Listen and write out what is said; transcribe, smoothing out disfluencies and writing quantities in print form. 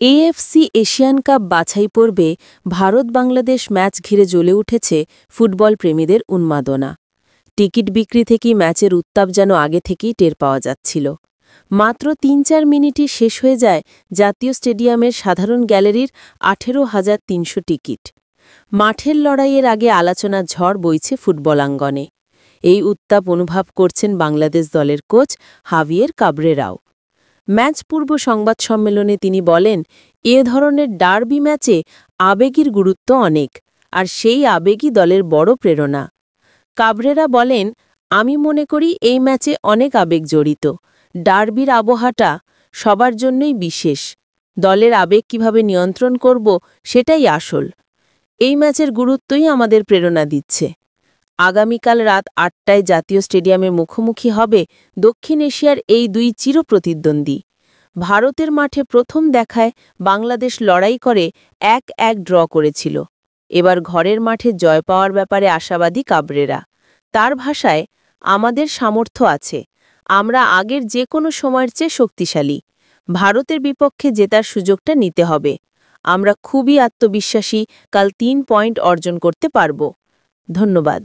AFC Asian cup বাছাই পর্বে ভারত-বাংলাদেশ match ঘিরে জ্বলে উঠেছে ফুটবল প্রেমীদের উন্মাদনা। টিকিট বিক্রি থেকেই ম্যাচের উত্তাপ যেন আগে থেকেই টের পাওয়া যাচ্ছিল। মাত্র ৩-৪ মিনিটই শেষ হয়ে যায় জাতীয় স্টেডিয়ামের সাধারণ গ্যালারির ১৮,৩০০ টিকিট। মাঠের লড়াইয়ের আগে আলোচনার ঝড় বইছে ফুটবলাঙ্গনে। এই উত্তাপ অনুভব করছেন বাংলাদেশ দলের কোচ হাভিয়ের কাবরেরাও। ম্যাচ পূর্ব সংবাদ সম্মেলনে তিনি বলেন, এ ধরনের ডার্বি ম্যাচে আবেগের গুরুত্ব অনেক, আর সেই আবেগই দলের বড় প্রেরণা। কাবরেরা বলেন, আমি মনে করি এই ম্যাচে অনেক আবেগ জড়িত। ডার্বির আবহাওয়াটা সবার জন্যই বিশেষ। দলের আবেগ কিভাবে নিয়ন্ত্রণ করব সেটাই আসল। এই ম্যাচের গুরুত্বই আমাদের প্রেরণা দিচ্ছে। আগামীকাল রাত ৮টায় জাতীয় স্টেডিয়ামে মুখোমুখি হবে দক্ষিণ এশিয়ার এই দুই চিরপ্রতিদ্বন্দ্বী। ভারতের মাঠে প্রথম দেখায় বাংলাদেশ লড়াই করে ১-১ ড্র করেছিল। এবার ঘরের মাঠে জয় পাওয়ার ব্যাপারে আশাবাদী কাবরেরা। তার ভাষায়, আমাদের সামর্থ্য আছে। আমরা আগের যে কোনো সময়ের চেয়ে শক্তিশালী। ভারতের বিপক্ষে জেতার সুযোগটা নিতে হবে। আমরা খুবই আত্মবিশ্বাসী কাল ৩ পয়েন্ট অর্জন করতে পারব। ধন্যবাদ।